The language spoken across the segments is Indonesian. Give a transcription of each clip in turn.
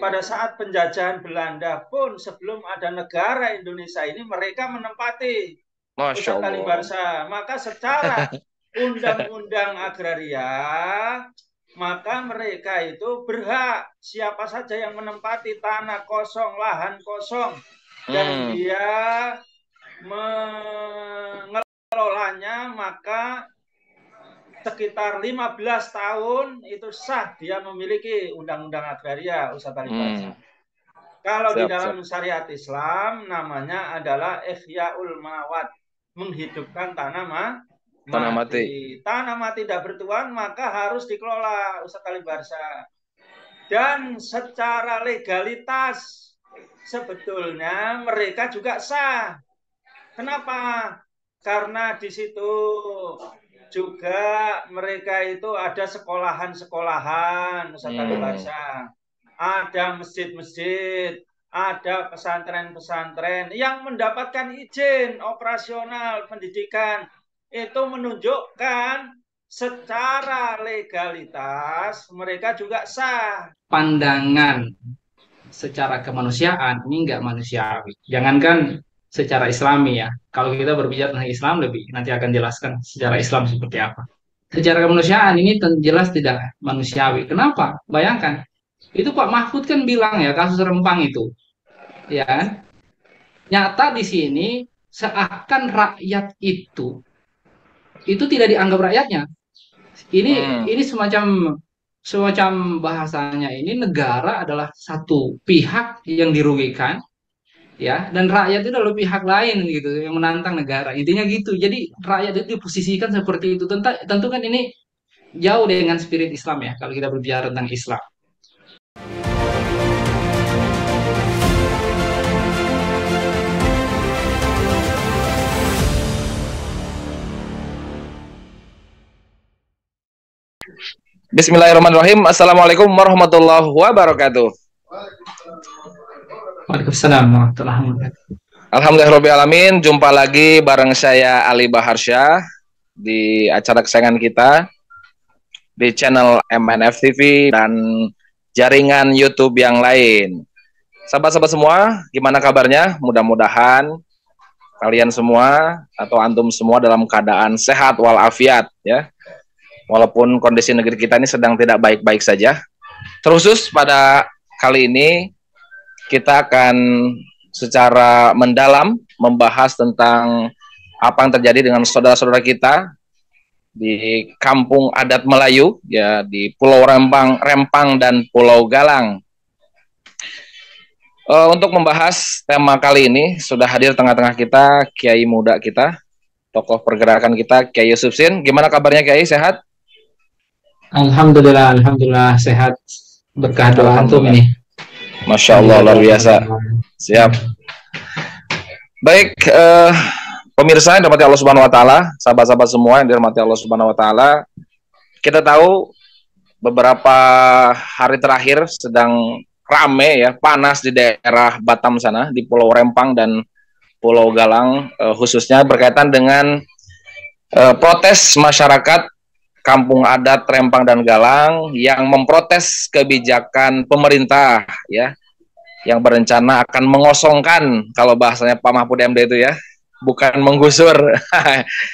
pada saat penjajahan Belanda pun sebelum ada negara Indonesia ini mereka menempati Masya Ustadz Ali Allah. Barsa. Maka secara undang-undang agraria, maka mereka itu berhak siapa saja yang menempati tanah kosong, lahan kosong, dan dia mengelolanya, maka sekitar 15 tahun itu sah dia memiliki undang-undang agraria, Ustadz Ali Barsa. Kalau di dalam syariat Islam namanya adalah Ihya'ul Mawad, menghidupkan tanah mati. Tanah mati tidak bertuan maka harus dikelola, Ustadz Ali Barsa. Dan secara legalitas sebetulnya mereka juga sah. Kenapa? Karena di situ juga mereka itu ada sekolahan-sekolahan, Ustadz Ali Barsa. Ada masjid-masjid, ada pesantren-pesantren yang mendapatkan izin operasional pendidikan. Itu menunjukkan secara legalitas mereka juga sah. Pandangan secara kemanusiaan ini enggak manusiawi. Jangankan secara Islami ya. Kalau kita berbicara tentang Islam lebih nanti akan jelaskan secara Islam seperti apa. Secara kemanusiaan ini jelas tidak manusiawi. Kenapa? Bayangkan. Itu Pak Mahfud kan bilang ya kasus Rempang itu. Ya kan? Nyata di sini seakan rakyat itu tidak dianggap rakyatnya. Ini semacam bahasanya ini negara adalah satu pihak yang dirugikan ya, dan rakyat itu adalah pihak lain gitu yang menantang negara, intinya gitu. Jadi rakyat itu diposisikan seperti itu. Tentu kan ini jauh dengan spirit Islam ya kalau kita berbicara tentang Islam. Bismillahirrahmanirrahim. Assalamualaikum warahmatullahi wabarakatuh. Waalaikumsalam warahmatullahi wabarakatuh. Alhamdulillahirrahmanirrahim. Jumpa lagi bareng saya Ali Baharsyah di acara kesayangan kita di channel MNF TV dan jaringan YouTube yang lain. Sahabat-sahabat semua, gimana kabarnya? Mudah-mudahan kalian semua atau antum semua dalam keadaan sehat walafiat ya. Walaupun kondisi negeri kita ini sedang tidak baik-baik saja. Terkhusus pada kali ini kita akan secara mendalam membahas tentang apa yang terjadi dengan saudara-saudara kita di kampung adat Melayu ya, di Pulau Rempang dan Pulau Galang. Untuk membahas tema kali ini sudah hadir tengah-tengah kita Kiai muda kita, tokoh pergerakan kita, Kiai Yusuf Sin. Gimana kabarnya Kiai, sehat? Alhamdulillah sehat, berkah doa antum ini. Masya Allah, luar biasa. Siap. Baik, pemirsa yang dirahmati Allah Subhanahu Wa Taala, sahabat-sahabat semua yang dirahmati Allah Subhanahu Wa Taala, kita tahu beberapa hari terakhir sedang rame ya, panas di daerah Batam sana, di Pulau Rempang dan Pulau Galang, khususnya berkaitan dengan protes masyarakat Kampung Adat Rempang dan Galang yang memprotes kebijakan pemerintah ya, yang berencana akan mengosongkan, kalau bahasanya Pak Mahfud MD itu ya, bukan menggusur.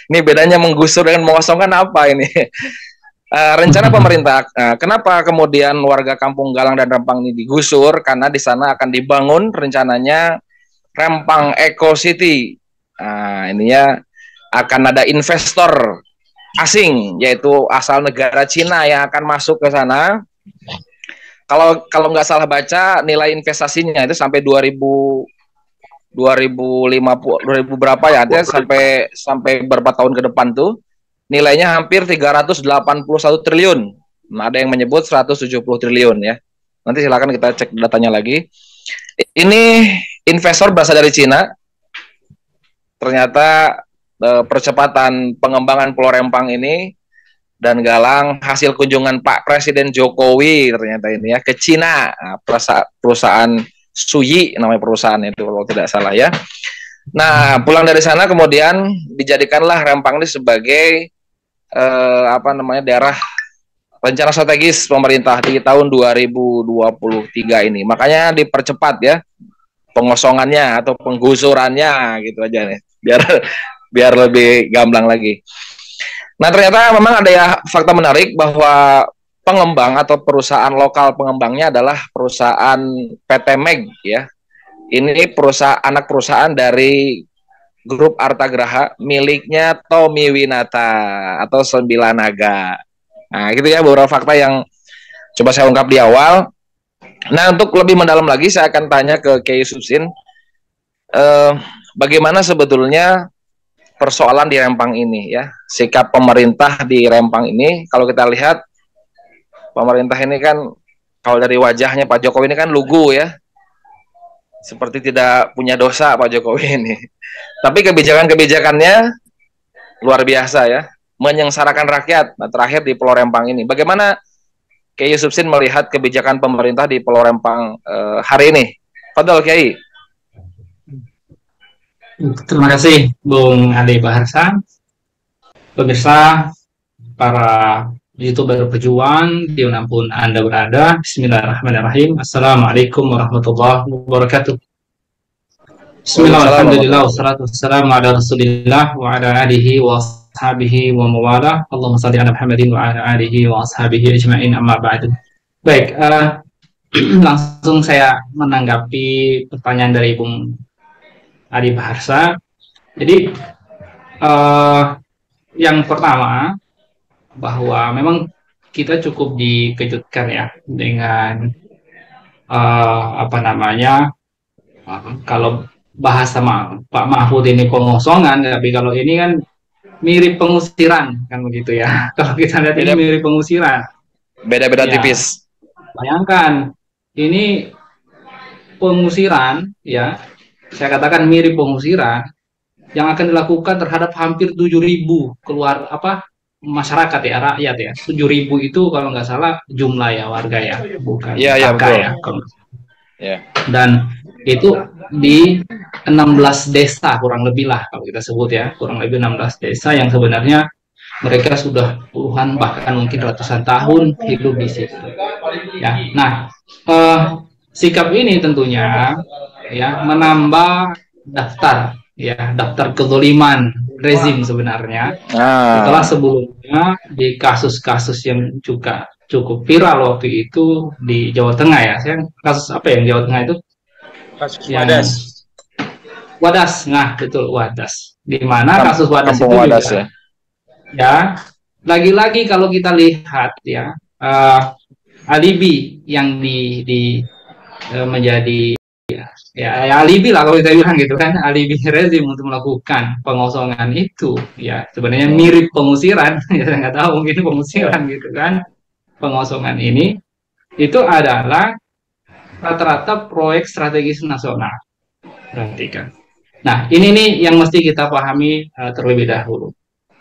Ini bedanya menggusur dengan mengosongkan apa ini? Rencana pemerintah. Kenapa kemudian warga Kampung Galang dan Rempang ini digusur? Karena di sana akan dibangun rencananya Rempang Eco City. Ininya akan ada investor asing, yaitu asal negara Cina yang akan masuk ke sana. Kalau nggak salah baca, nilai investasinya itu sampai 2050 berapa ya, artinya sampai berapa tahun ke depan tuh nilainya hampir 381 triliun. Nah, ada yang menyebut 170 triliun ya. Nanti silakan kita cek datanya lagi. Ini investor berasal dari Cina. Ternyata percepatan pengembangan Pulau Rempang ini dan Galang hasil kunjungan Pak Presiden Jokowi ternyata ini ya ke Cina. Perusahaan Suyi namanya perusahaan itu kalau tidak salah ya. Nah, pulang dari sana kemudian dijadikanlah Rempang ini sebagai daerah rencana strategis pemerintah di tahun 2023 ini. Makanya dipercepat ya pengosongannya atau penggusurannya gitu aja nih. Biar lebih gamblang lagi. Nah, ternyata memang ada ya fakta menarik bahwa pengembang atau perusahaan lokal pengembangnya adalah perusahaan PT Meg ya. Ini anak perusahaan dari grup Artagraha miliknya Tommy Winata atau Sembilanaga. Nah, gitu ya beberapa fakta yang coba saya ungkap di awal. Nah, untuk lebih mendalam lagi saya akan tanya ke Kiai Subsin, bagaimana sebetulnya persoalan di Rempang ini ya, sikap pemerintah di Rempang ini. Kalau kita lihat pemerintah ini kan, kalau dari wajahnya Pak Jokowi ini kan lugu ya, seperti tidak punya dosa Pak Jokowi ini. Tapi kebijakan-kebijakannya luar biasa ya, menyengsarakan rakyat. Nah, terakhir di Pulau Rempang ini, bagaimana Kiai Subsin melihat kebijakan pemerintah di Pulau Rempang hari ini? Fadol Kiai. Terima kasih Bung Ade Baharsan, pemirsa, para YouTuber pejuang dimanapun Anda berada. Bismillahirrahmanirrahim. Assalamualaikum warahmatullahi wabarakatuh. Bismillahirrahmanirrahim. Wassalatu wassalamu ala Rasulillah wa ala alihi wa ashabihi wa mawalah. Allahumma shalli ala Muhammadin wa ala alihi wa ashabihi ajma'in, amma ba'du. Baik, langsung saya menanggapi pertanyaan dari Bung Adi Baharsa. Jadi yang pertama, bahwa memang kita cukup dikejutkan ya dengan kalau bahasa Pak Mahfud ini pengosongan, tapi kalau ini kan mirip pengusiran kan begitu ya. Kalau kita lihat ini mirip pengusiran. Beda-beda ya, tipis. Bayangkan ini pengusiran ya. Saya katakan mirip pengusiran yang akan dilakukan terhadap hampir 7.000 masyarakat ya, rakyat ya. 7.000 itu kalau nggak salah jumlah ya, warga ya, bukan kakak ya. Dan itu di 16 desa kurang lebih lah kalau kita sebut ya, kurang lebih 16 desa yang sebenarnya mereka sudah puluhan bahkan mungkin ratusan tahun hidup di situ. Ya, nah sikap ini tentunya ya menambah daftar kezaliman rezim sebenarnya. Setelah sebelumnya di kasus-kasus yang juga cukup viral waktu itu di Jawa Tengah ya. Kasus apa yang Jawa Tengah itu? Kasus Wadas. Wadas, nah betul, Wadas. Di mana kasus Wadas itu Wadas, juga ya. Lagi-lagi kalau kita lihat ya, alibi yang menjadi ya alibi lah kalau kita bilang gitu kan, alibi rezim untuk melakukan pengosongan itu ya sebenarnya mirip pengusiran. Ya saya nggak tahu, mungkin pengusiran gitu kan. Pengosongan ini itu adalah rata-rata proyek strategis nasional, perhatikan. Nah, ini nih yang mesti kita pahami terlebih dahulu.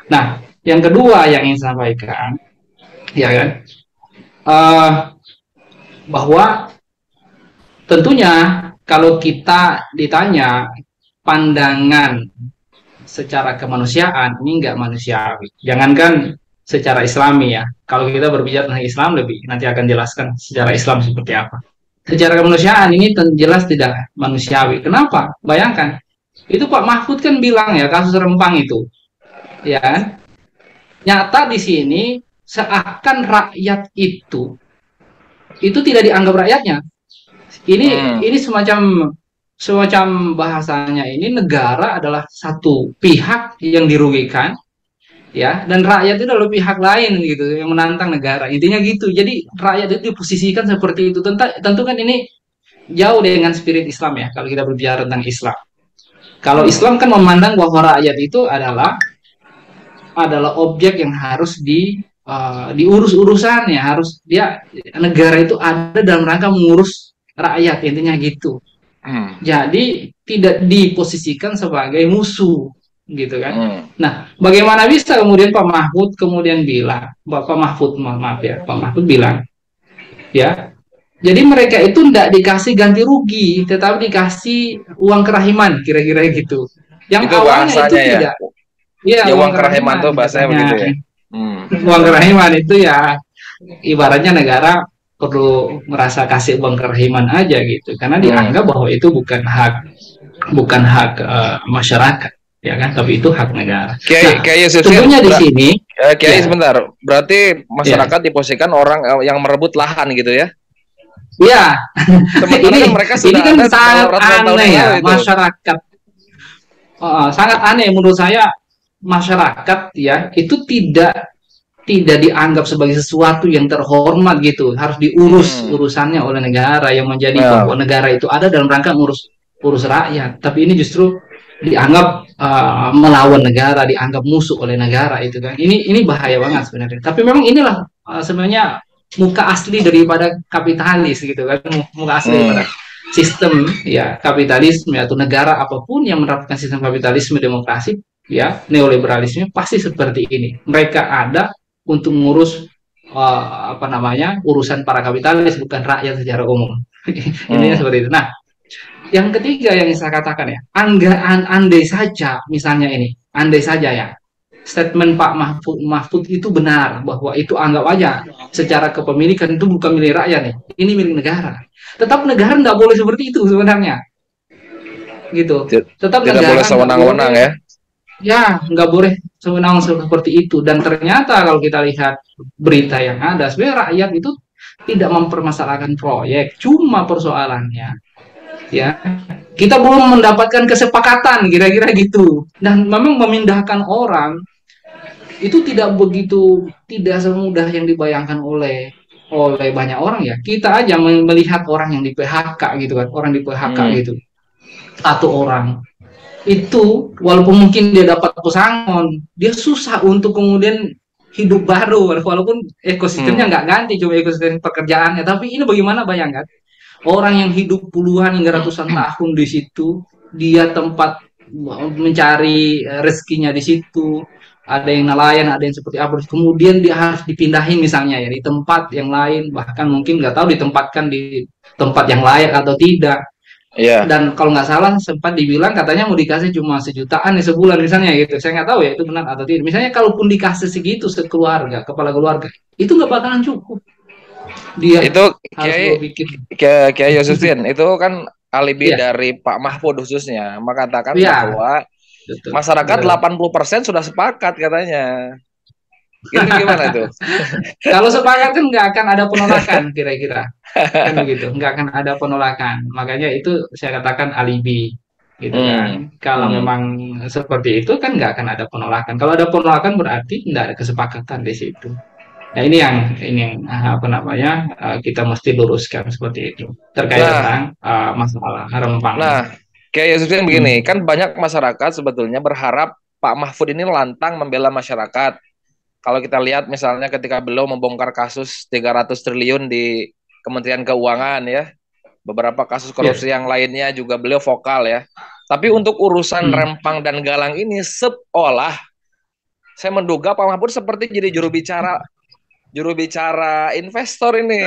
Nah, yang kedua yang ingin saya sampaikan ya kan, bahwa tentunya kalau kita ditanya pandangan secara kemanusiaan, ini nggak manusiawi. Jangankan secara Islami ya. Kalau kita berbicara tentang Islam lebih, nanti akan jelaskan secara Islam seperti apa. Secara kemanusiaan ini jelas tidak manusiawi. Kenapa? Bayangkan, itu Pak Mahfud kan bilang ya, kasus Rempang itu, ya kan? Nyata di sini seakan rakyat itu tidak dianggap rakyatnya. Ini semacam bahasanya ini, negara adalah satu pihak yang dirugikan ya, dan rakyat itu adalah pihak lain gitu yang menantang negara, intinya gitu. Jadi rakyat itu diposisikan seperti itu. Tentu kan ini jauh dengan spirit Islam ya kalau kita berbicara tentang Islam. Kalau Islam kan memandang bahwa rakyat itu adalah objek yang harus diurus urusannya, harus negara itu ada dalam rangka mengurus rakyat, intinya gitu. Jadi tidak diposisikan sebagai musuh gitu kan. Nah, bagaimana bisa kemudian Pak Mahfud bilang, Pak Mahfud bilang ya, jadi mereka itu tidak dikasih ganti rugi, tetapi dikasih uang kerahiman, kira-kira gitu. Yang itu awalnya itu tidak ya, uang kerahiman tuh bahasanya begitu ya. Uang kerahiman itu ya ibaratnya negara perlu merasa kasih uang kerehiman aja gitu, karena dianggap bahwa itu bukan hak masyarakat, ya kan, tapi itu hak negara. Kiai Nah, Kiai Yusufin, tentunya di sini Kiai ya, sebentar. Berarti ya, masyarakat diposisikan orang yang merebut lahan gitu ya? ya. Sementara kan ini mereka ini sudah kan ada sangat ratusan tahun aneh yang ya, lalu itu. masyarakat. Sangat aneh menurut saya, masyarakat ya itu tidak dianggap sebagai sesuatu yang terhormat gitu, harus diurus Hmm. urusannya oleh negara, yang menjadi Nah, bahwa negara itu ada dalam rangka urus rakyat, tapi ini justru dianggap melawan negara, dianggap musuh oleh negara, itu kan, ini bahaya banget sebenarnya. Tapi memang inilah sebenarnya muka asli daripada kapitalis gitu kan, muka asli daripada hmm. sistem ya kapitalisme, atau negara apapun yang menerapkan sistem kapitalisme demokrasi ya neoliberalisme pasti seperti ini. Mereka ada untuk mengurus apa namanya, urusan para kapitalis, bukan rakyat secara umum. Intinya Hmm. seperti itu. Nah, yang ketiga yang saya katakan ya, andai saja misalnya ini, andai saja ya, statement Pak Mahfud itu benar, bahwa itu anggap aja secara kepemilikan itu bukan milik rakyat nih, ini milik negara. Tetap negara nggak boleh seperti itu sebenarnya, gitu. Tetap Tidak boleh negara nggak sewenang-wenang boleh, ya. ya nggak boleh sewenang seperti itu. Dan ternyata kalau kita lihat berita yang ada, sebenarnya rakyat itu tidak mempermasalahkan proyek, cuma persoalannya ya kita belum mendapatkan kesepakatan kira-kira gitu. Dan memang memindahkan orang itu tidak semudah yang dibayangkan oleh banyak orang ya. Kita aja melihat orang yang di PHK gitu kan, orang di PHK Hmm. gitu, satu orang itu walaupun mungkin dia dapat pesangon, dia susah untuk kemudian hidup baru, walaupun ekosistemnya Hmm. nggak ganti, cuma ekosistem pekerjaannya. Tapi ini bagaimana, bayangkan orang yang hidup puluhan hingga ratusan tahun di situ, dia tempat mencari rezekinya di situ, ada yang nelayan, ada yang seperti apa, kemudian dia harus dipindahin misalnya ya di tempat yang lain, bahkan mungkin nggak tahu ditempatkan di tempat yang layak atau tidak. Iya. Dan kalau nggak salah sempat dibilang katanya mau dikasih cuma sejutaan nih sebulan misalnya gitu, saya nggak tahu ya itu benar atau tidak. Misalnya kalaupun dikasih segitu sekeluarga, kepala keluarga, itu nggak bakalan cukup, dia Itu harus Kiai berpikir. Kiai Yusufin, itu kan alibi Iya, dari Pak Mahfud khususnya mengatakan iya, bahwa betul, masyarakat betul. 80% sudah sepakat katanya. Itu gimana itu? Kalau sepakat kan nggak akan ada penolakan kira-kira, kan begitu, nggak akan ada penolakan. Makanya itu saya katakan alibi, gitu Hmm. kan. Kalau Hmm. memang seperti itu kan nggak akan ada penolakan. Kalau ada penolakan berarti nggak ada kesepakatan di situ. Nah, ini yang apa namanya, kita mesti luruskan seperti itu terkait Nah, tentang masalah rempang ini. nah, Kiai Yusufin begini, Hmm. kan banyak masyarakat sebetulnya berharap Pak Mahfud ini lantang membela masyarakat. Kalau kita lihat misalnya ketika beliau membongkar kasus 300 triliun di Kementerian Keuangan ya, beberapa kasus Ya. korupsi yang lainnya juga beliau vokal ya. Tapi untuk urusan Hmm. Rempang dan Galang ini seolah saya menduga Pak Mahfud seperti jadi juru bicara investor ini.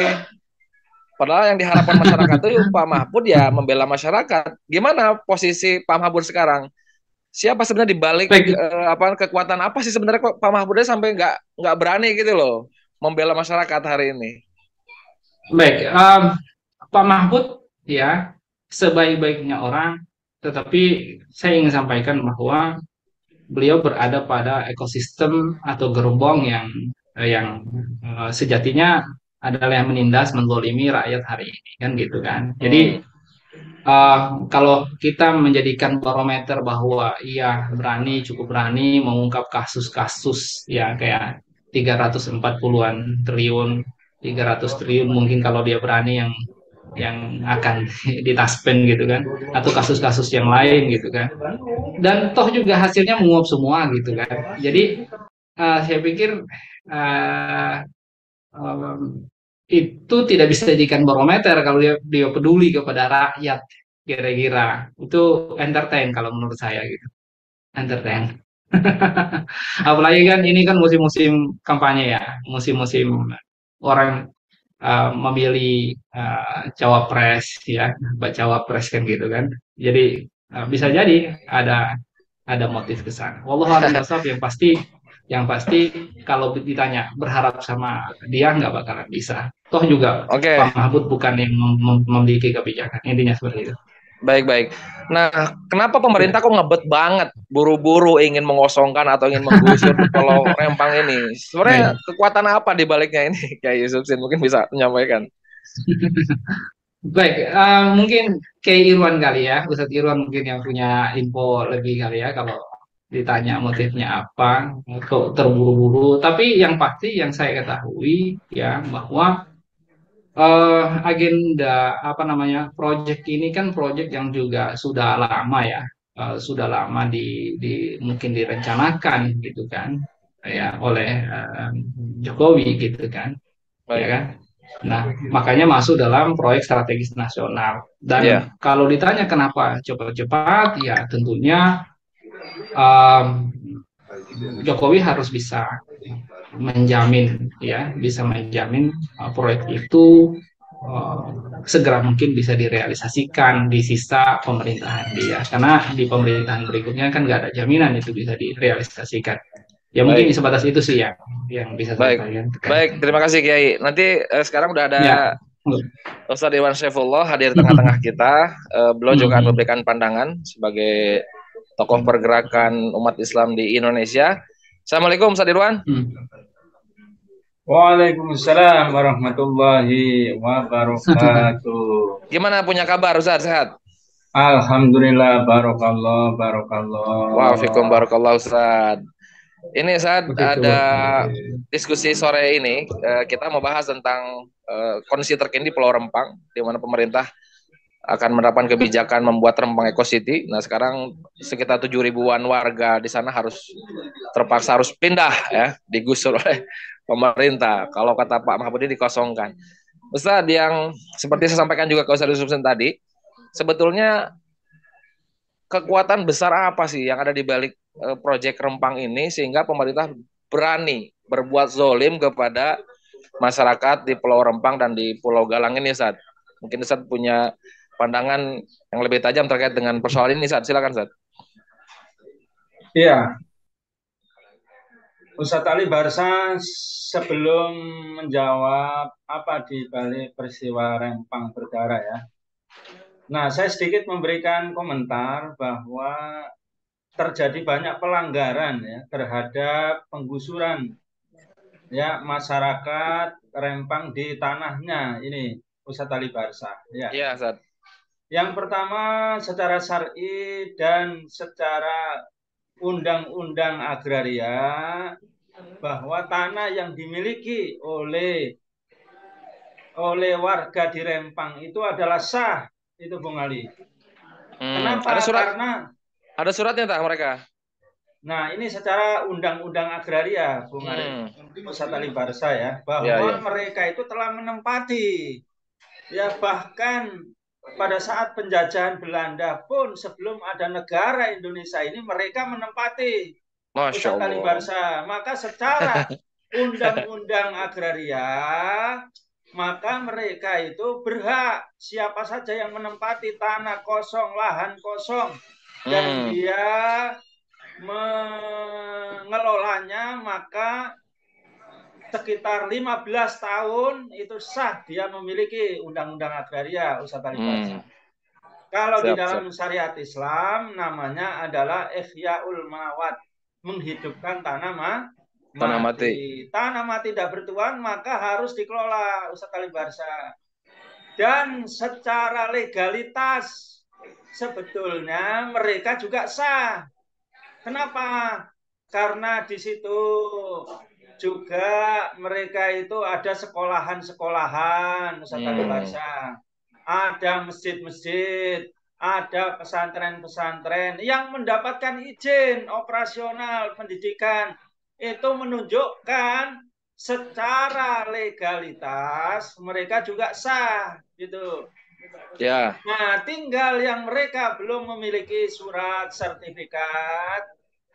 Padahal yang diharapkan masyarakat itu Pak Mahfud ya membela masyarakat. Gimana posisi Pak Mahfud sekarang? Siapa sebenarnya di balik Baik, apa kekuatan apa sih sebenarnya kok Pak Mahfudnya sampai nggak berani gitu loh membela masyarakat hari ini? baik. Pak Mahfud ya sebaik-baiknya orang, tetapi saya ingin sampaikan bahwa beliau berada pada ekosistem atau gerbong yang sejatinya adalah yang menindas, menzalimi rakyat hari ini, kan gitu kan. Jadi Hmm. kalau kita menjadikan barometer bahwa ia berani, cukup berani mengungkap kasus-kasus ya kayak 340-an triliun, 300 triliun mungkin kalau dia berani yang akan ditaspend gitu kan, atau kasus-kasus yang lain gitu kan, dan toh juga hasilnya menguap semua gitu kan. Jadi saya pikir uh, um, itu tidak bisa dijadikan barometer kalau dia peduli kepada rakyat, kira-kira itu entertain kalau menurut saya gitu, entertain. Apalagi kan ini kan musim-musim kampanye ya, musim-musim orang memilih cawapres ya, baca cawapres kan gitu kan. Jadi bisa jadi ada motif ke sana. Wallahu a'lam bishawab, yang pasti Yang pasti kalau ditanya berharap sama dia nggak bakalan bisa. Toh juga Oke, Pak Mahfud bukan yang memiliki kebijakan. Intinya seperti itu. baik-baik. Nah, kenapa Ya. pemerintah kok ngebet banget buru-buru ingin mengosongkan atau ingin menggusur Pulau Rempang ini? Sebenarnya Baik. kekuatan apa di baliknya ini? Kayak Yusuf Sin mungkin bisa menyampaikan. Baik, mungkin kayak Irwan kali ya, Ustadz Irwan mungkin yang punya info lebih kali ya kalau ditanya motifnya apa, kok terburu-buru. Tapi yang pasti yang saya ketahui ya bahwa agenda apa namanya proyek ini kan proyek yang juga sudah lama ya, sudah lama mungkin direncanakan gitu kan, ya oleh Jokowi gitu kan, ya Baik. kan. Nah, makanya masuk dalam proyek strategis nasional. Dan Ya, kalau ditanya kenapa cepat-cepat, ya tentunya um, Jokowi harus bisa menjamin, ya, bisa menjamin proyek itu uh, segera mungkin bisa direalisasikan di sisa pemerintahan dia. Karena di pemerintahan berikutnya kan nggak ada jaminan itu bisa direalisasikan. Ya mungkin baik. sebatas itu sih yang bisa saya Baik. sampaikan terkait. Baik, terima kasih Kiai. Nanti sekarang udah ada Ya. Ustadz Iwan Saifullah hadir di tengah-tengah kita. Beliau juga akan Hmm. memberikan pandangan sebagai tokoh pergerakan umat Islam di Indonesia. Assalamualaikum Ustadz Irwan. Hmm. Waalaikumsalam warahmatullahi wabarakatuh. Gimana punya kabar Ustadz? Sehat? Alhamdulillah, barokallah, barokallah. Waalaikumsalam barakallah Ustadz. Ini saat Begitu. ada diskusi sore ini, kita mau bahas tentang kondisi terkini di Pulau Rempang, di mana pemerintah akan menerapkan kebijakan membuat Rempang Eco City. Nah, sekarang sekitar 7 ribuan warga di sana terpaksa harus pindah ya, digusur oleh pemerintah. Kalau kata Pak Mahfud ini dikosongkan. Ustadz, yang seperti saya sampaikan juga ke Ustadz Yusuf tadi, sebetulnya kekuatan besar apa sih yang ada di balik proyek Rempang ini sehingga pemerintah berani berbuat zolim kepada masyarakat di Pulau Rempang dan di Pulau Galang ini, Ustaz? Mungkin Ustaz punya pandangan yang lebih tajam terkait dengan persoalan ini, Ustaz. Silakan, Ustaz. Iya, Ustadz Ali Barsa sebelum menjawab apa di balik peristiwa Rempang berdarah ya. Nah, saya sedikit memberikan komentar bahwa terjadi banyak pelanggaran ya terhadap penggusuran ya masyarakat Rempang di tanahnya ini Ustadz Ali Barsa ya. Iya, Ustaz. Yang pertama secara syar'i dan secara undang-undang agraria bahwa tanah yang dimiliki oleh warga di Rempang itu adalah sah, itu Bung Ali. Kenapa? Ada suratnya tak mereka? Nah, ini secara undang-undang agraria, Bung Ari, Ustadz Ali Barsa ya, bahwa mereka itu telah menempati, ya bahkan pada saat penjajahan Belanda pun sebelum ada negara Indonesia ini mereka menempati Ustadz Ali Barsa. Maka secara undang-undang agraria, maka mereka itu berhak siapa saja yang menempati tanah kosong, lahan kosong, dan dia mengelolanya, maka sekitar 15 tahun itu sah dia memiliki undang-undang agraria, Ustadz Ali Barsa. Kalau di dalam syariat Islam namanya adalah Ihya'ul Mawad, menghidupkan tanah mati. Tanah mati tidak bertuan maka harus dikelola, Ustadz Ali Barsa. Dan secara legalitas sebetulnya mereka juga sah. Kenapa? Karena di situ juga mereka itu ada sekolahan-sekolahan, Ustadz Ali Barsa. Ada masjid-masjid, ada pesantren-pesantren yang mendapatkan izin operasional pendidikan. Itu menunjukkan secara legalitas mereka juga sah, gitu. Ya. Nah, tinggal yang mereka belum memiliki surat sertifikat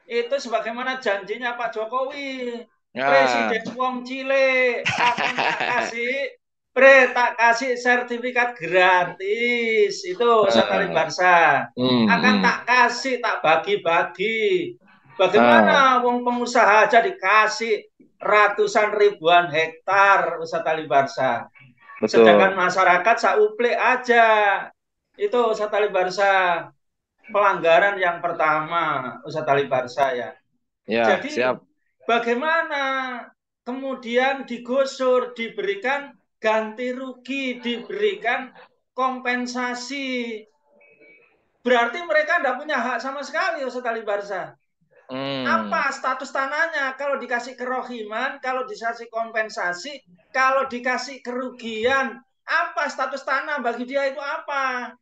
itu sebagaimana janjinya Pak Jokowi. Presiden wong Cile akan tak kasih sertifikat gratis. Itu Ustadz Ali Barsa. Akan tak kasih, tak bagi-bagi. Bagaimana wong pengusaha aja dikasih ratusan ribuan hektar Ustadz Ali Barsa. Sedangkan Betul. masyarakat sauple aja. Itu Ustadz Ali Barsa. Pelanggaran yang pertama Ustadz Ali Barsa ya. Ya, Jadi siap. bagaimana kemudian digusur, diberikan ganti rugi, diberikan kompensasi. Berarti mereka tidak punya hak sama sekali Ustadz Ali Barsa. Apa status tanahnya? Kalau dikasih kerohiman, kalau dikasih kompensasi, kalau dikasih kerugian, apa status tanah bagi dia itu apa?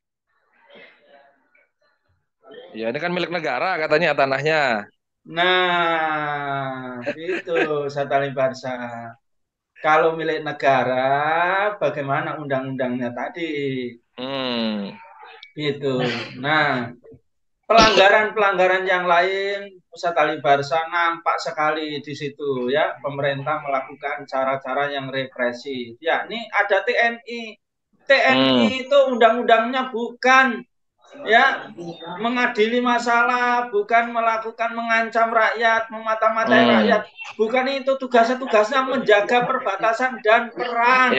Ya, ini kan milik negara katanya tanahnya. Nah, itu Satali Barsa. Kalau milik negara, bagaimana undang-undangnya tadi? Itu. Nah, pelanggaran-pelanggaran yang lain, Ustadz Ali Barsa nampak sekali di situ ya. Pemerintah melakukan cara-cara yang represif. Ya, ini ada TNI. TNI itu undang-undangnya bukan ya mengadili masalah, bukan melakukan mengancam rakyat, memata-matai rakyat. Bukan itu tugasnya menjaga perbatasan dan perang.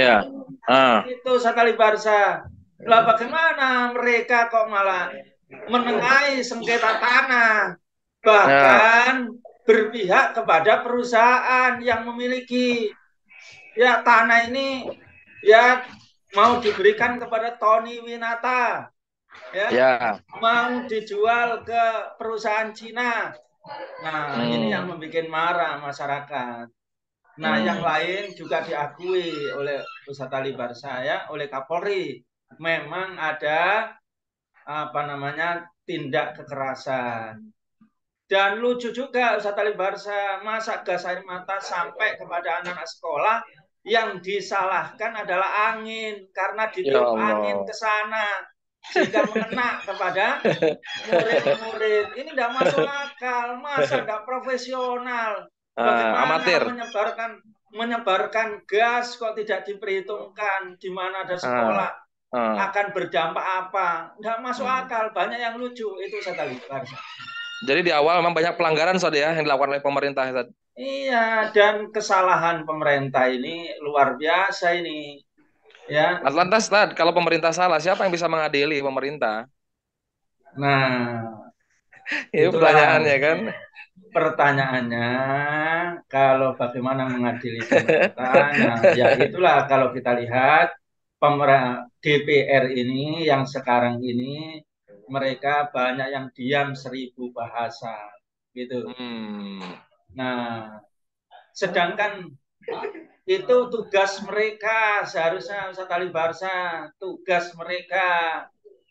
Itu Satali Barsa. Lah bagaimana mereka kok malah menengahi sengketa tanah, bahkan berpihak kepada perusahaan yang memiliki ya tanah ini ya mau diberikan kepada Tony Winata ya. Mau dijual ke perusahaan Cina. Nah, ini yang membuat marah masyarakat. Nah, yang lain juga diakui oleh Ustadz Ali Barsa ya, oleh Kapolri. Memang ada tindak kekerasan. Dan lucu juga Ustadz Ali Barsa, masa gas air mata sampai kepada anak-anak sekolah yang disalahkan adalah angin karena ditiup angin ke sana sehingga mengena kepada murid-murid. Ini tidak masuk akal, masa tidak profesional. Bagaimana amatir menyebarkan gas kok tidak diperhitungkan di mana ada sekolah akan berdampak apa? Tidak masuk akal, banyak yang lucu itu saya tadi. Jadi di awal memang banyak pelanggaran yang dilakukan oleh pemerintah. Iya, dan kesalahan pemerintah ini luar biasa ini. Ya. Lantas, kalau pemerintah salah, siapa yang bisa mengadili pemerintah? Nah, itu pertanyaannya kan. Pertanyaannya, kalau bagaimana mengadili pemerintah, nah ya itulah kalau kita lihat DPR ini yang sekarang ini mereka banyak yang diam 1000 bahasa, gitu. Nah, sedangkan itu tugas mereka seharusnya Ustadz Ali Barsa, tugas mereka.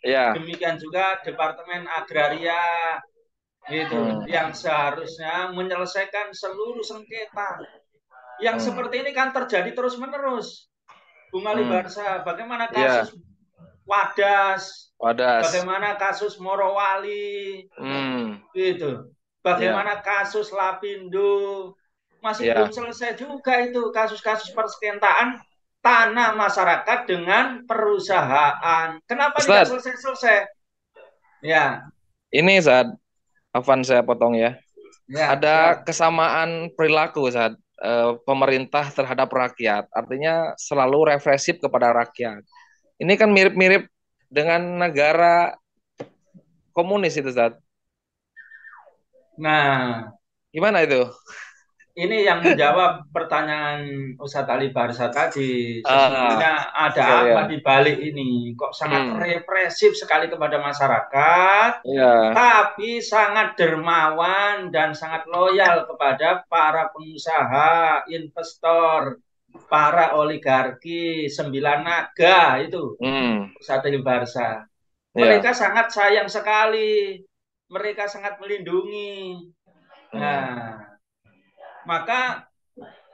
Demikian juga Departemen Agraria gitu, yang seharusnya menyelesaikan seluruh sengketa. Yang seperti ini kan terjadi terus-menerus. Bung Ali Barsa, bagaimana kasus Wadas, bagaimana kasus Morowali, gitu. Bagaimana kasus Lapindo, masih belum selesai juga itu kasus-kasus persengketaan tanah masyarakat dengan perusahaan. Kenapa tidak selesai-selesai? Ya. Ini Afan saya potong ya. Ada kesamaan perilaku saat pemerintah terhadap rakyat. Artinya selalu represif kepada rakyat. Ini kan mirip-mirip dengan negara komunis itu, Zat. Nah, gimana itu? Ini yang menjawab pertanyaan Ustadz Ali Barsa tadi. Sesungguhnya ada apa di balik ini? Kok sangat represif sekali kepada masyarakat, tapi sangat dermawan dan sangat loyal kepada para pengusaha, investor, para oligarki, 9 naga itu. Ustadz Ali Barsa. Mereka sangat sayang sekali. Mereka sangat melindungi. Nah, maka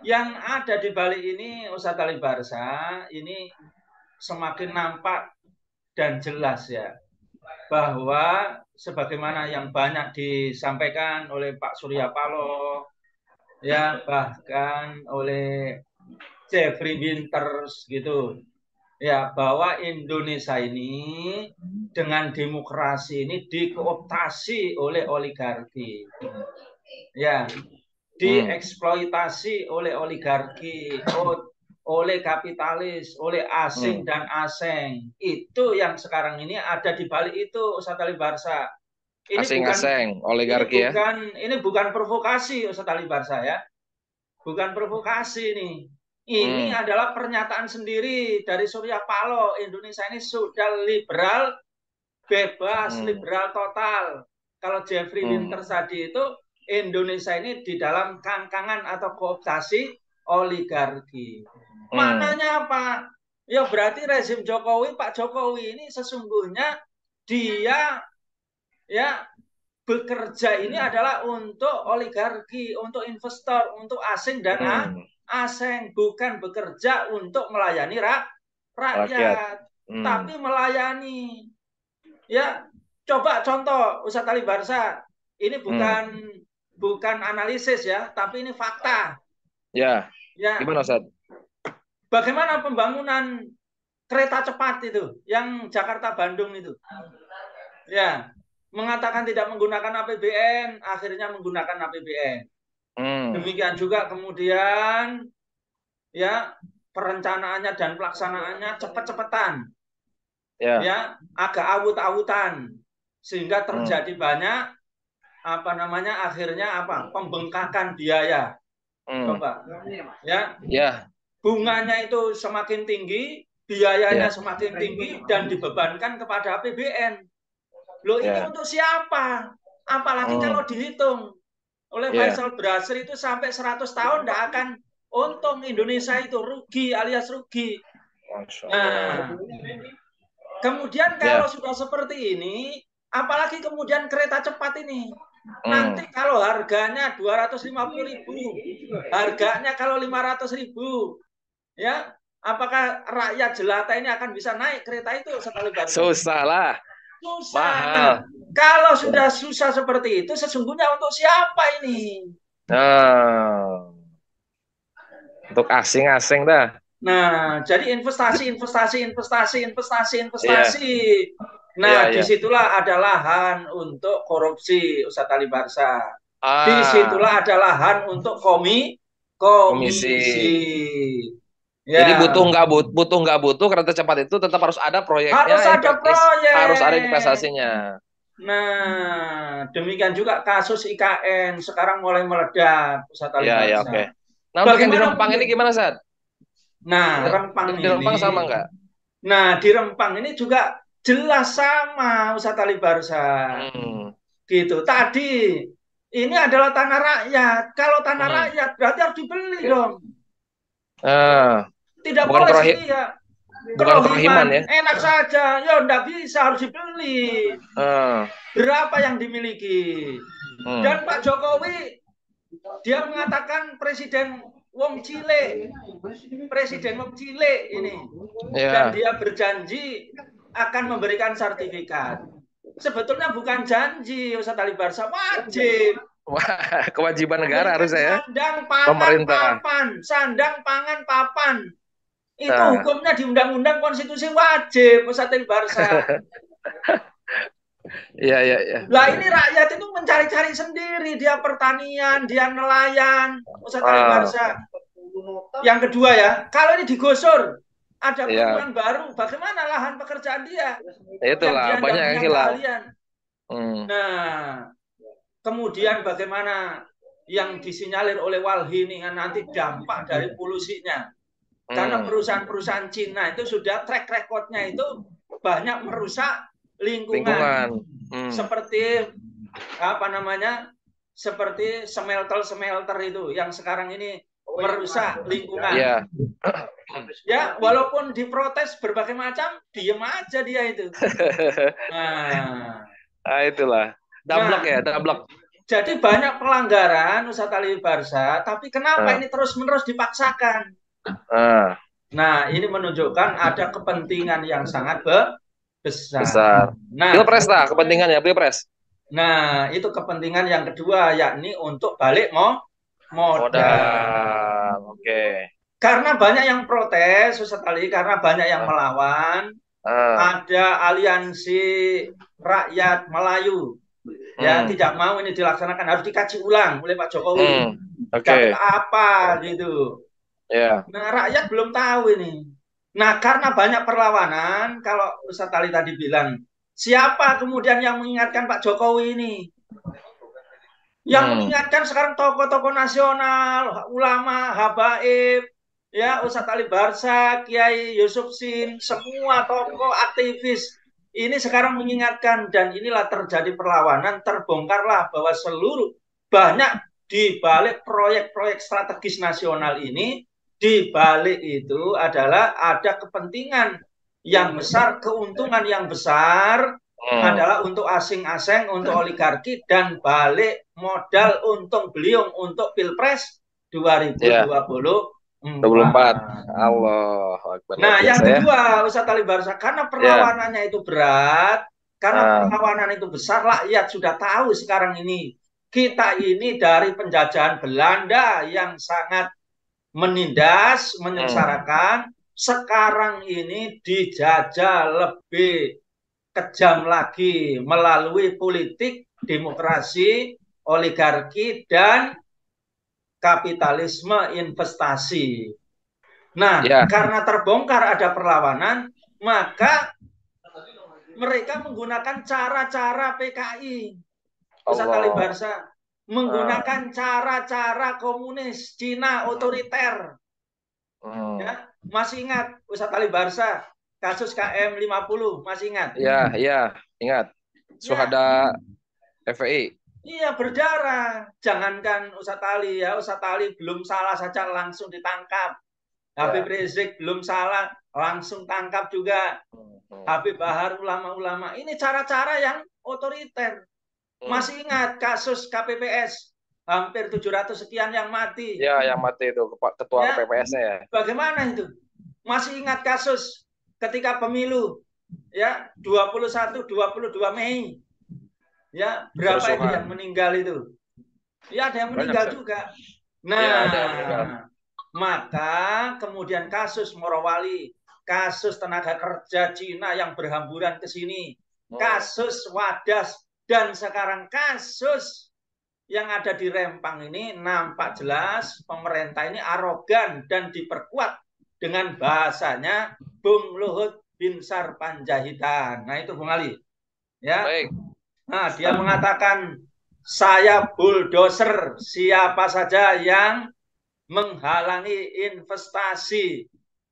yang ada di balik ini Ustadz Ali Barsa ini semakin nampak dan jelas ya bahwa sebagaimana yang banyak disampaikan oleh Pak Surya Paloh ya, bahkan oleh Jeffrey Winters gitu ya, bahwa Indonesia ini dengan demokrasi ini dikooptasi oleh oligarki. Ya, dieksploitasi oleh oligarki, oleh kapitalis, oleh asing dan asing. Itu yang sekarang ini ada di balik itu, Ustadz Ali Barsa. Ini Asing-asing, oligarki ya. Ini bukan provokasi, Ustadz Ali Barsa ya. Bukan provokasi nih. Ini adalah pernyataan sendiri dari Surya Paloh. Indonesia ini sudah liberal, bebas, liberal total. Kalau Jeffrey Winter tadi itu, Indonesia ini di dalam kangkangan atau kooptasi oligarki. Maknanya apa? Ya berarti rezim Jokowi, Pak Jokowi ini sesungguhnya dia ya bekerja ini adalah untuk oligarki, untuk investor, untuk asing dan asing, bukan bekerja untuk melayani rakyat. Tapi melayani. Ya, coba contoh Ustadz Ali Barsa, ini bukan analisis ya, tapi ini fakta. Ya. Gimana Ustadz? Bagaimana pembangunan kereta cepat itu, yang Jakarta Bandung itu? Ya, mengatakan tidak menggunakan APBN, akhirnya menggunakan APBN. Demikian juga kemudian ya perencanaannya dan pelaksanaannya cepet-cepetan. Ya, agak awut-awutan sehingga terjadi banyak akhirnya pembengkakan biaya. Coba. Ya. Bunganya itu semakin tinggi, biayanya semakin tinggi dan dibebankan kepada APBN. Loh ini untuk siapa? Apalagi kalau dihitung oleh Faisal Basri itu sampai 100 tahun tidak akan untung, Indonesia itu rugi alias rugi. Nah, kemudian kalau sudah seperti ini, apalagi kemudian kereta cepat ini. Nanti kalau harganya 250.000, harganya kalau 500.000, ya, apakah rakyat jelata ini akan bisa naik kereta itu sekali banget? Susah lah. Susah. Nah, kalau sudah susah seperti itu, sesungguhnya untuk siapa ini? Untuk asing-asing dah. Nah, jadi investasi. Nah, disitulah ada lahan untuk korupsi, Ustadz Ali Barsa. Disitulah ada lahan untuk komisi. Ya. Jadi butuh nggak butuh kereta cepat itu tetap harus ada proyeknya. Harus ada proyek. Harus ada investasinya. Nah, demikian juga kasus IKN sekarang mulai meledak, Ustadz Ali Barsa. Ya, oke. Nah, untuk yang di Rempang ini gimana, Ustadz? Nah, Rempang di Rempang sama nggak? Nah, di Rempang ini juga jelas sama, Ustadz Ali Barsa. Gitu. Tadi ini adalah tanah rakyat. Kalau tanah rakyat berarti harus dibeli dong. Tidak boleh setia. Bukan kerohiman ya. Enak saja. Ya enggak bisa, harus dibeli. Berapa yang dimiliki? Dan Pak Jokowi dia mengatakan Presiden Wong Cile ini. Dan dia berjanji akan memberikan sertifikat. Sebetulnya bukan janji, Ustadz Ali Barsa, wajib. Wah, kewajiban negara harusnya ya. Sandang, pangan, papan. Itu hukumnya di Undang-Undang Konstitusi wajib, Ustadz Ali Barsa. Iya. Lah ini rakyat itu mencari-cari sendiri, dia pertanian, dia nelayan, Ustadz Ali Barsa. Yang kedua ya, kalau ini digusur, ada perubahan baru, bagaimana lahan pekerjaan dia? Itulah, banyak yang hilang. Nah, kemudian bagaimana yang disinyalir oleh Walhi ini nanti dampak dari polusinya. Karena perusahaan-perusahaan Cina itu sudah track record-nya itu banyak merusak lingkungan. Seperti seperti smelter itu yang sekarang ini merusak lingkungan. Ya, walaupun diprotes berbagai macam, diem aja dia itu. Nah, itulah. Dablek. Jadi banyak pelanggaran, Ustadz Ali Barsa, tapi kenapa ini terus-menerus dipaksakan? Nah, ini menunjukkan ada kepentingan yang sangat besar. Nah, Pilpres lah, kepentingannya Pilpres. Nah, itu kepentingan yang kedua, yakni untuk balik modal. Oke. Karena banyak yang protes, Ustadz Ali, karena banyak yang melawan. Ada aliansi rakyat Melayu. Ya, tidak mau ini dilaksanakan, harus dikaji ulang oleh Pak Jokowi. Oke. Apa gitu. Ya. Nah, rakyat belum tahu ini. Nah, karena banyak perlawanan, kalau Ustadz Ali tadi bilang, siapa kemudian yang mengingatkan Pak Jokowi ini? Yang mengingatkan sekarang tokoh-tokoh nasional, ulama, habaib, ya Ustadz Ali Barsa, Kiai Yusuf Sin, semua tokoh aktivis ini sekarang mengingatkan, dan inilah terjadi perlawanan, terbongkarlah bahwa seluruh banyak di balik proyek-proyek strategis nasional ini, di balik itu adalah ada kepentingan yang besar, keuntungan yang besar adalah untuk asing-asing, untuk oligarki, dan balik modal untung beliung untuk Pilpres 2024. Allah Akbar. Nah, yang kedua, Ustadz Ali Barsa, karena perlawanannya itu berat, karena perlawanan itu besar, rakyat sudah tahu sekarang ini. Kita ini dari penjajahan Belanda yang sangat menindas, menyengsarakan, sekarang ini dijajah lebih kejam lagi melalui politik, demokrasi, oligarki, dan kapitalisme investasi. Nah, karena terbongkar ada perlawanan, maka mereka menggunakan cara-cara PKI. Ustadz Ali Barsa menggunakan cara-cara komunis Cina otoriter. Ya, masih ingat Ustadz Ali Barsa kasus KM 50, masih ingat? Iya, ingat. Suhada FPI. Iya, berdarah. Jangankan Ustadz Ali ya, Ustadz Ali belum salah saja langsung ditangkap. Habib Rizik belum salah langsung tangkap juga. Habib Bahar, ulama-ulama. Ini cara-cara yang otoriter. Masih ingat kasus KPPS? Hampir 700 sekian yang mati. Ya, yang mati itu ketua KPPS-nya ya. Bagaimana itu? Masih ingat kasus ketika pemilu ya 21 22 Mei. Ya, berapa itu yang meninggal itu? Ya, ada yang meninggal juga. Nah, maka kemudian kasus Morowali, kasus tenaga kerja Cina yang berhamburan ke sini, kasus Wadas, dan sekarang kasus yang ada di Rempang ini, nampak jelas pemerintah ini arogan dan diperkuat dengan bahasanya Bung Luhut Binsar Panjaitan. Nah, itu Bung Ali. Ya. Baik. Nah, dia mengatakan, saya bulldozer siapa saja yang menghalangi investasi.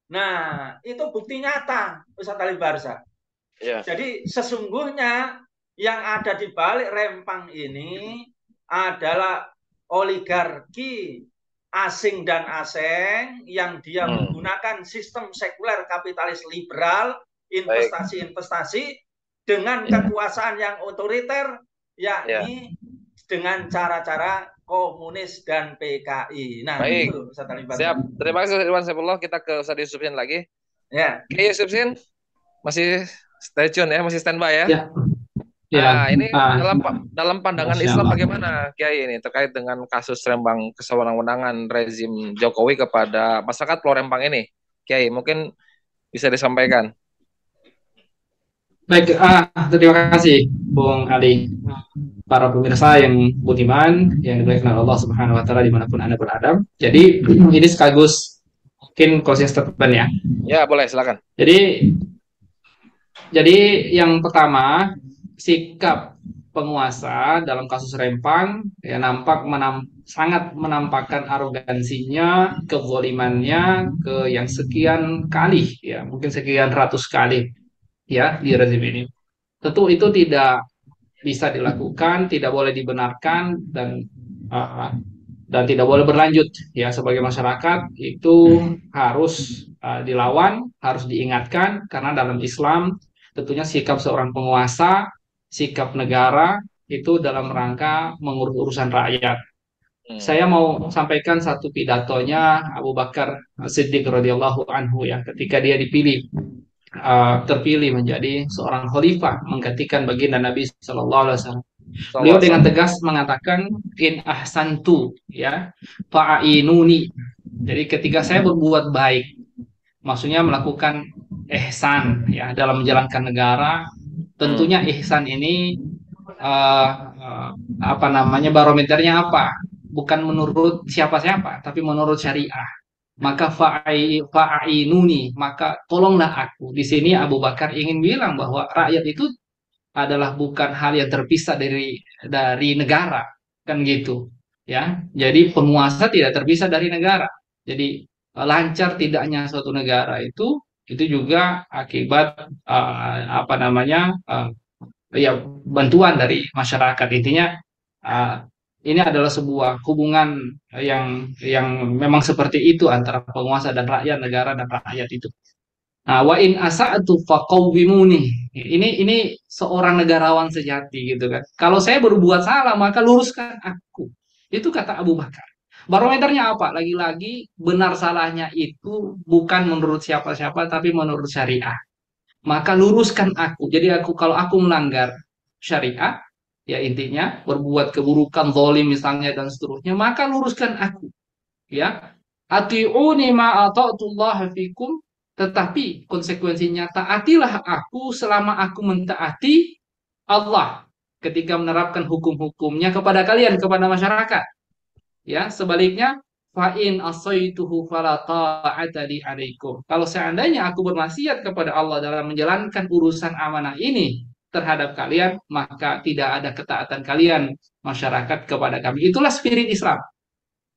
Nah, itu bukti nyata, Ustadz Ali Barsa. Jadi sesungguhnya yang ada di balik Rempang ini adalah oligarki asing dan asing yang dia menggunakan sistem sekuler kapitalis liberal, investasi-investasi dengan kekuasaan yang otoriter, yakni dengan cara-cara komunis dan PKI. Nah, baik. Itu Ustadz Ali Barsa. Siap. Terima kasih Ustadz Iwan Saifullah. Kita ke Ustadz Yusuf Sin lagi. Ya. Kiai Yusuf Sin masih stay tune ya, masih standby ya. Ya. Ini dalam pandangan Islam bagaimana Kiai ini terkait dengan kasus Rembang kesewenang-wenangan rezim Jokowi kepada masyarakat Pulau Rempang ini, Kiai mungkin bisa disampaikan. Baik, terima kasih Bung Ali, para pemirsa yang budiman, yang dimuliakan Allah Subhanahu Wa Taala dimanapun Anda berada. Jadi ini sekaligus mungkin closing statement ya. Ya boleh, silakan. Jadi yang pertama, sikap penguasa dalam kasus Rempang ya sangat menampakkan arogansinya, kezalimannya ke yang sekian kali ya, mungkin sekian ratus kali ya di rezim ini. Tentu itu tidak bisa dilakukan, tidak boleh dibenarkan, dan tidak boleh berlanjut ya. Sebagai masyarakat itu harus dilawan, harus diingatkan, karena dalam Islam tentunya sikap seorang penguasa, sikap negara itu dalam rangka mengurus urusan rakyat. Saya mau sampaikan satu pidatonya Abu Bakar Siddiq radhiyallahu anhu ya, ketika dia terpilih menjadi seorang khalifah menggantikan baginda Nabi Shallallahu Alaihi Wasallam. Beliau dengan tegas mengatakan in ahsantu ya fa'inuni. Jadi ketika saya berbuat baik, maksudnya melakukan ihsan ya dalam menjalankan negara, tentunya ihsan ini eh, eh, apa namanya, barometernya apa? Bukan menurut siapa-siapa, tapi menurut syariah. Maka fa'ainuni, maka tolonglah aku. Di sini Abu Bakar ingin bilang bahwa rakyat itu adalah bukan hal yang terpisah dari negara, kan gitu. Ya, jadi penguasa tidak terpisah dari negara. Jadi lancar tidaknya suatu negara itu juga akibat apa namanya, ya, bantuan dari masyarakat. Intinya uh, ini adalah sebuah hubungan yang memang seperti itu antara penguasa dan rakyat, negara dan rakyat itu. Nah, wa in asa'tu faqawwimuni. Ini seorang negarawan sejati gitu kan. Kalau saya berbuat salah maka luruskan aku. Itu kata Abu Bakar. Barometernya apa? Lagi-lagi benar salahnya itu bukan menurut siapa-siapa tapi menurut syariah, maka luruskan aku. Jadi kalau aku melanggar syariat, ya intinya berbuat keburukan, zalim misalnya dan seterusnya, maka luruskan aku. Ya, ati'uni ma ata'tullah fikum, tetapi konsekuensinya taatilah aku selama aku mentaati Allah ketika menerapkan hukum-hukumnya kepada kalian, kepada masyarakat. Ya, sebaliknya fa'in asaituhu fala ta'ata li alaikum. Kalau seandainya aku bermaksiat kepada Allah dalam menjalankan urusan amanah ini terhadap kalian, maka tidak ada ketaatan kalian masyarakat kepada kami. Itulah spirit Islam,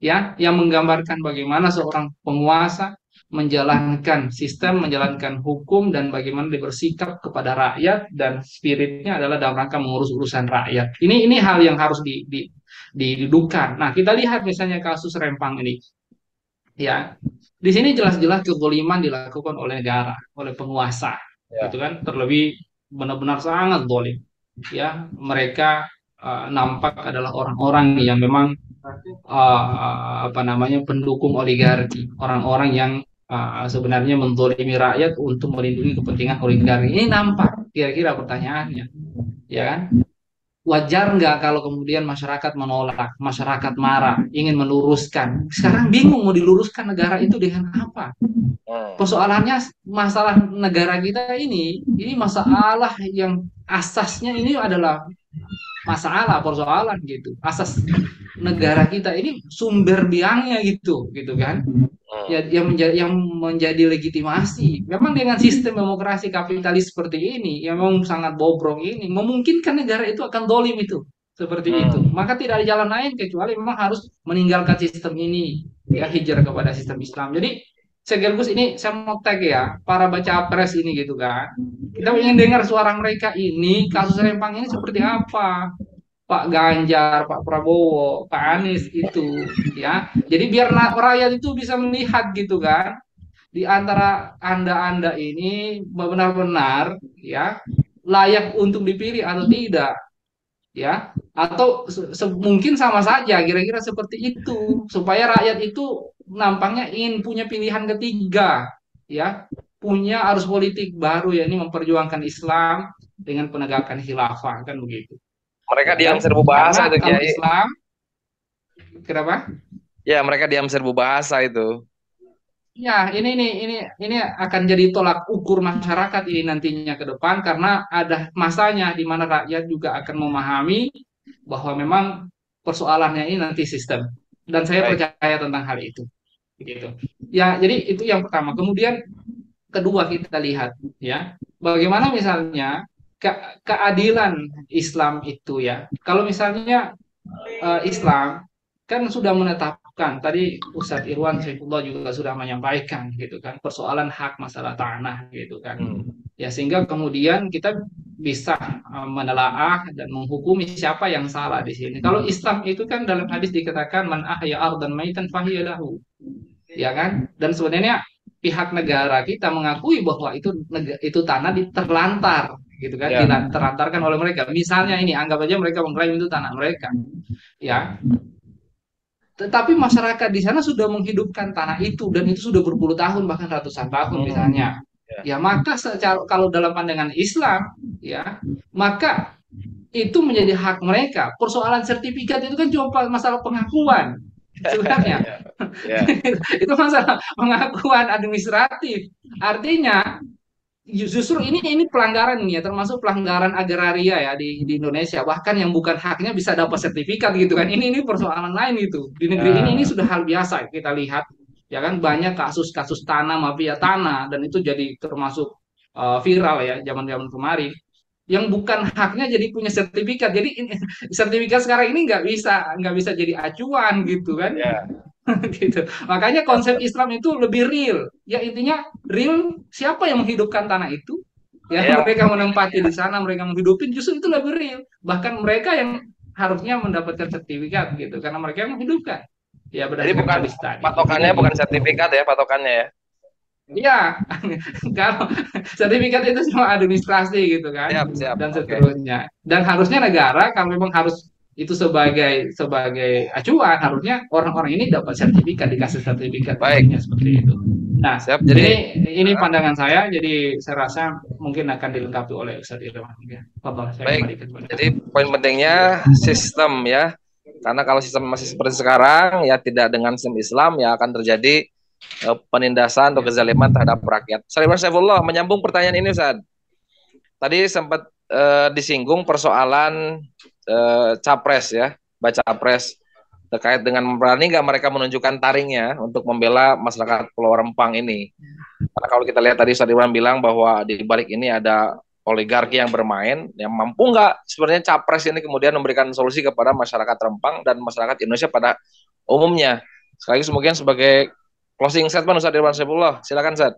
ya, yang menggambarkan bagaimana seorang penguasa menjalankan sistem, menjalankan hukum, dan bagaimana dia bersikap kepada rakyat, dan spiritnya adalah dalam rangka mengurus urusan rakyat. Ini hal yang harus didudukan. Nah, kita lihat misalnya kasus Rempang ini, ya, di sini jelas-jelas kezaliman dilakukan oleh negara, oleh penguasa, Ya. gitu kan? Terlebih benar-benar sangat zalim. Ya, mereka nampak adalah orang-orang yang memang apa namanya, pendukung oligarki, orang-orang yang sebenarnya menzolimi rakyat untuk melindungi kepentingan oligarki. Ini nampak, kira-kira pertanyaannya, ya kan? Wajar nggak kalau kemudian masyarakat menolak, masyarakat marah, ingin meluruskan. Sekarang bingung mau diluruskan negara itu dengan apa? Hmm. Persoalannya masalah negara kita ini masalah yang asasnya ini adalah masalah persoalan gitu. Asas negara kita ini sumber biangnya gitu kan, Hmm. ya, yang menjadi legitimasi memang dengan sistem demokrasi kapitalis seperti ini yang memang sangat bobrok ini memungkinkan negara itu akan dolim itu seperti itu, Hmm. maka tidak ada jalan lain kecuali memang harus meninggalkan sistem ini, ya, hijrah kepada sistem Islam. Jadi sekaligus ini saya mau tag ya para baca pres ini gitu kan, kita ingin dengar suara mereka ini, kasus Rempang ini seperti apa, Pak Ganjar, Pak Prabowo, Pak Anies itu, ya. Jadi biar rakyat itu bisa melihat gitu kan, di antara Anda-Anda ini benar-benar, ya, layak untuk dipilih atau tidak, ya. Atau mungkin sama saja, kira-kira seperti itu, supaya rakyat itu nampaknya ingin punya pilihan ketiga, ya. Punya arus politik baru, ya, ini memperjuangkan Islam dengan penegakan khilafah kan begitu, Mereka ya diam kan? serbu Karena bahasa itu, kalau Kiai. Islam, kenapa? Ya, mereka diam serbu bahasa itu. Ya, ini akan jadi tolak ukur masyarakat ini nantinya ke depan, karena ada masanya di mana rakyat juga akan memahami bahwa memang persoalannya ini nanti sistem, dan saya Baik. percaya tentang hal itu, gitu. Ya, jadi itu yang pertama. Kemudian kedua kita lihat, ya, bagaimana misalnya keadilan Islam itu, ya. Kalau misalnya Islam kan sudah menetapkan, tadi Ustadz Irwan Saifullah juga sudah menyampaikan gitu kan, persoalan hak masalah tanah gitu kan, Hmm. ya, sehingga kemudian kita bisa menelaah dan menghukumi siapa yang salah di sini. Kalau Islam itu kan dalam hadis dikatakan man ahya ardan maitan fahiya lahu, ya kan, dan sebenarnya pihak negara kita mengakui bahwa itu tanah terlantar gitu kan, Ya. terlantarkan oleh mereka. Misalnya ini, anggap aja mereka mengklaim itu tanah mereka, ya. Tetapi masyarakat di sana sudah menghidupkan tanah itu, dan itu sudah berpuluh tahun bahkan ratusan tahun Hmm. misalnya. Ya. Ya, maka kalau dalam pandangan Islam, ya, maka itu menjadi hak mereka. Persoalan sertifikat itu kan cuma masalah pengakuan sebenarnya. Ya. Itu masalah pengakuan administratif. Artinya justru ini pelanggaran nih ya, termasuk pelanggaran agraria ya di Indonesia. Bahkan yang bukan haknya bisa dapat sertifikat gitu kan. Ini persoalan lain itu. Di negeri ini Ya, sudah hal biasa kita lihat ya kan, banyak kasus-kasus tanah, mafia tanah, dan itu jadi termasuk viral ya zaman-zaman kemarin. Yang bukan haknya jadi punya sertifikat. Jadi sertifikat sekarang ini nggak bisa jadi acuan gitu kan. ya, Gitu. Makanya konsep Islam itu lebih real. Ya intinya real, siapa yang menghidupkan tanah itu? Ya ya, mereka menempati di sana, mereka menghidupin, justru itu lebih real. Bahkan mereka yang harusnya mendapatkan sertifikat gitu karena mereka yang menghidupkan. Ya jadi berdasarkan bukan hadis tadi. patokannya Intinya bukan gitu. sertifikat ya patokannya ya. Iya, kalau sertifikat itu cuma administrasi gitu kan, Siap, siap. dan Oke. seterusnya. Dan harusnya negara kalau memang harus itu sebagai sebagai acuan, harusnya orang-orang ini dapat sertifikat, dikasih sertifikat, Baik. intinya seperti itu. Nah, Siap. ini Jadi ini pandangan saya, jadi saya rasa mungkin akan dilengkapi oleh Ustadz Irwan. Ya, Fadhal, saya baik. kembalikan kepada Jadi poin pentingnya sistem ya. Karena kalau sistem masih seperti sekarang ya tidak dengan sistem Islam ya akan terjadi penindasan atau ya. kezaliman terhadap rakyat. Saudara Saifullah menyambung pertanyaan ini Ustaz. Tadi sempat disinggung persoalan capres ya, baca capres terkait dengan berani nggak mereka menunjukkan taringnya untuk membela masyarakat Pulau Rempang ini. Karena kalau kita lihat tadi Ustaz Irwan bilang bahwa di balik ini ada oligarki yang bermain, yang mampu nggak sebenarnya capres ini kemudian memberikan solusi kepada masyarakat Rempang dan masyarakat Indonesia pada umumnya. Sekali lagi mungkin sebagai closing statement Ustaz Irwan Saifullah, silakan Ustaz.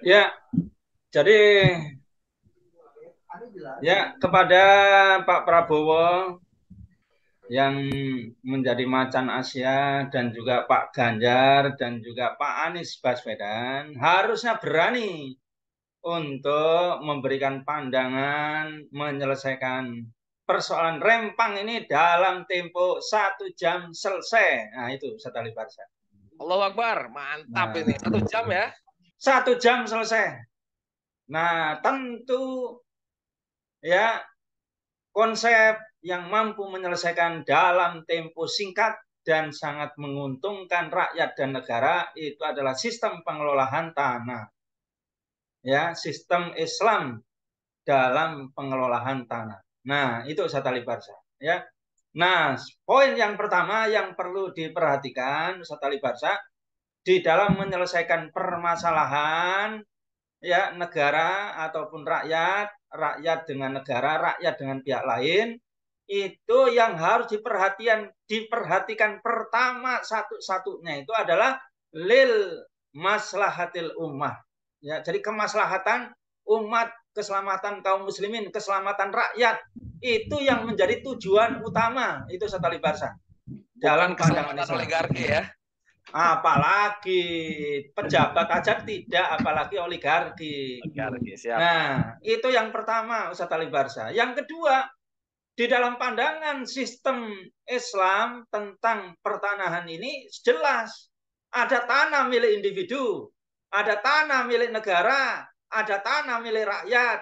Ya, jadi ya kepada Pak Prabowo yang menjadi macan Asia dan juga Pak Ganjar dan juga Pak Anies Baswedan harusnya berani untuk memberikan pandangan menyelesaikan persoalan Rempang ini dalam tempo 1 jam selesai. Nah itu Setali Barsa. Allahu Akbar, mantap ini 1 jam ya. 1 jam selesai. Nah tentu ya konsep yang mampu menyelesaikan dalam tempo singkat dan sangat menguntungkan rakyat dan negara itu adalah sistem pengelolaan tanah. Ya, sistem Islam dalam pengelolaan tanah. Nah, itu Satali Barsa, ya. Nah, poin yang pertama yang perlu diperhatikan Satali Barsa di dalam menyelesaikan permasalahan ya negara ataupun rakyat, rakyat dengan negara, rakyat dengan pihak lain, itu yang harus diperhatikan pertama satu-satunya itu adalah lil maslahatil ummah. Ya, jadi kemaslahatan umat, keselamatan kaum muslimin, keselamatan rakyat itu yang menjadi tujuan utama itu Setali Barsa dalam pandangan Islam. Oligarki ya. Apalagi pejabat aja tidak, apalagi oligarki. Oligarki, siap. Nah, itu yang pertama Ustaz Ali Barsa. Yang kedua, di dalam pandangan sistem Islam tentang pertanahan ini jelas. Ada tanah milik individu, ada tanah milik negara, ada tanah milik rakyat.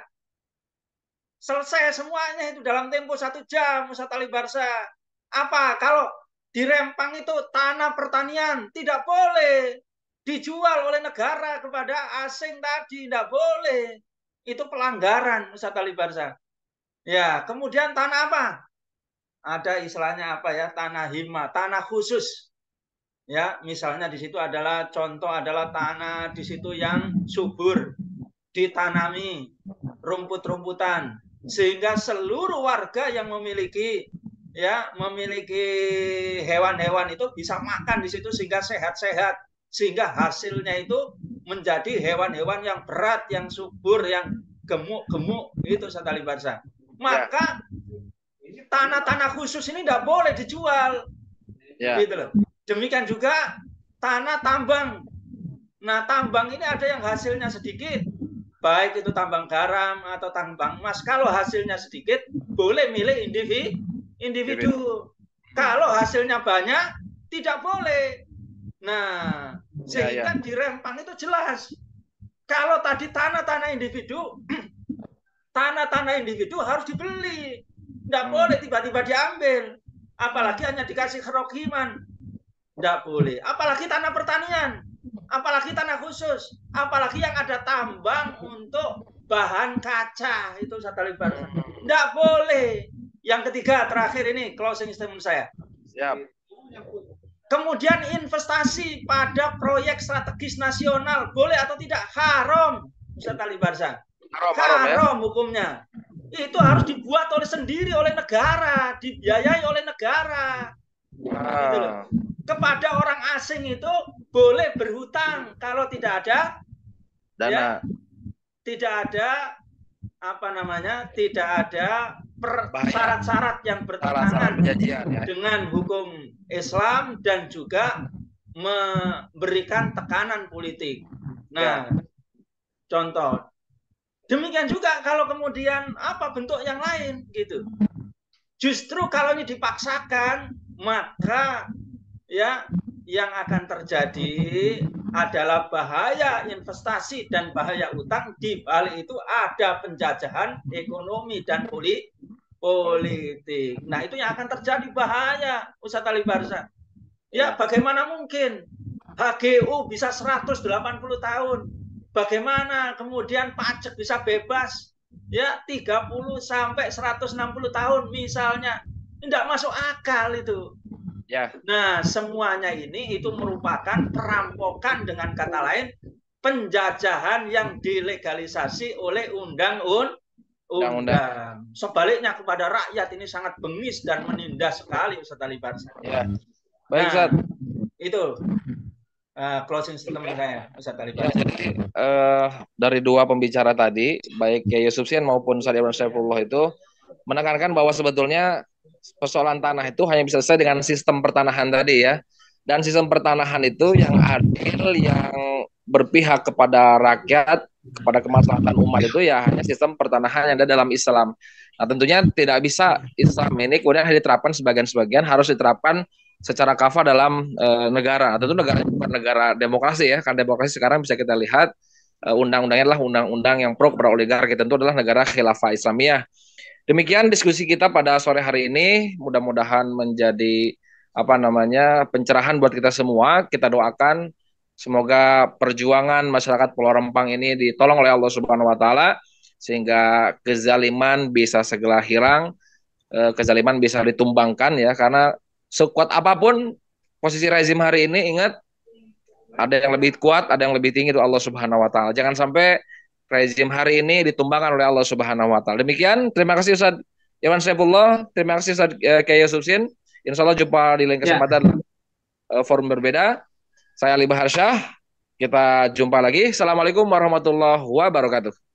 Selesai semuanya itu dalam tempo 1 jam Ustaz Ali Barsa. Apa kalau di Rempang itu tanah pertanian tidak boleh dijual oleh negara kepada asing tadi, tidak boleh. Itu pelanggaran Ustaz Ali Barsa. Ya, kemudian tanah apa? Ada istilahnya apa ya? Tanah hima, tanah khusus. Ya, misalnya di situ adalah contoh adalah tanah di situ yang subur, ditanami rumput-rumputan sehingga seluruh warga yang memiliki hewan-hewan itu bisa makan di situ sehingga sehat-sehat, sehingga hasilnya itu menjadi hewan-hewan yang berat, yang subur, yang gemuk-gemuk itu Satali Barsa. Maka tanah-tanah khusus ini tidak boleh dijual, gitu loh. Demikian juga tanah tambang. Nah, tambang ini ada yang hasilnya sedikit, baik itu tambang garam atau tambang emas. Kalau hasilnya sedikit, boleh milik individu. Kalau hasilnya banyak, tidak boleh. Nah, sehingga di Rempang itu jelas. Kalau tadi tanah-tanah individu, tanah-tanah individu harus dibeli. Tidak boleh tiba-tiba diambil. Apalagi hanya dikasih kerohiman. Tidak boleh. Apalagi tanah pertanian. Apalagi tanah khusus. Apalagi yang ada tambang untuk bahan kaca itu Ustaz Ali Barzah. Tidak boleh. Yang ketiga terakhir ini closing statement saya. Siap. Kemudian investasi pada proyek strategis nasional boleh atau tidak? Haram Ustaz Ali Barzah. Haram hukumnya. Itu harus dibuat sendiri oleh negara, dibiayai oleh negara. Gitu loh. Kepada orang asing itu boleh berhutang kalau tidak ada dana, ya, tidak ada apa namanya, tidak ada syarat-syarat yang bertentangan dengan hukum Islam dan juga memberikan tekanan politik. Nah, contoh. Demikian juga kalau kemudian apa bentuk yang lain gitu. Justru kalau ini dipaksakan, maka ya yang akan terjadi adalah bahaya investasi dan bahaya utang. Di balik itu ada penjajahan ekonomi dan politik. Nah, itu yang akan terjadi bahaya Ustaz Ali Barzah. Ya, bagaimana mungkin HGU bisa 180 tahun? Bagaimana kemudian pajak bisa bebas? Ya, 30 sampai 160 tahun misalnya. Tidak masuk akal itu. Ya. Nah, semuanya ini itu merupakan perampokan, dengan kata lain penjajahan yang dilegalisasi oleh undang-undang. Sebaliknya kepada rakyat ini sangat bengis dan menindas sekali Ustaz Ali Barzah. Ya. Baik, Ustaz. Nah, itu closing statement saya Ustaz Ali Barzah. Dari dua pembicara tadi, baik Kiai Yusufsian maupun Ustaz Irwan Saifullah itu menekankan bahwa sebetulnya persoalan tanah itu hanya bisa selesai dengan sistem pertanahan tadi ya. Dan sistem pertanahan itu yang adil, yang berpihak kepada rakyat, kepada kemaslahatan umat itu ya hanya sistem pertanahan yang ada dalam Islam. Nah, tentunya tidak bisa Islam ini kemudian hanya diterapkan sebagian-sebagian, harus diterapkan secara kafah dalam negara. Nah, tentu negara bukan negara demokrasi ya, karena demokrasi sekarang bisa kita lihat undang-undangnya adalah undang-undang yang pro kepada oligarki, tentu adalah negara khilafah Islamiyah. Demikian diskusi kita pada sore hari ini, mudah-mudahan menjadi pencerahan buat kita semua. Kita doakan semoga perjuangan masyarakat Pulau Rempang ini ditolong oleh Allah Subhanahu wa taala sehingga kezaliman bisa segera hilang, kezaliman bisa ditumbangkan ya, karena sekuat apapun posisi rezim hari ini, ingat ada yang lebih kuat, ada yang lebih tinggi, itu Allah Subhanahu wa taala. Jangan sampai rezim hari ini ditumbangkan oleh Allah Subhanahu wa taala. Demikian, terima kasih Ustaz Irwan Saifullah, terima kasih Ustaz Kiai Yusufsin. Insyaallah jumpa di lain kesempatan forum berbeda. Saya Ali Bahar Syah. Kita jumpa lagi. Assalamualaikum warahmatullahi wabarakatuh.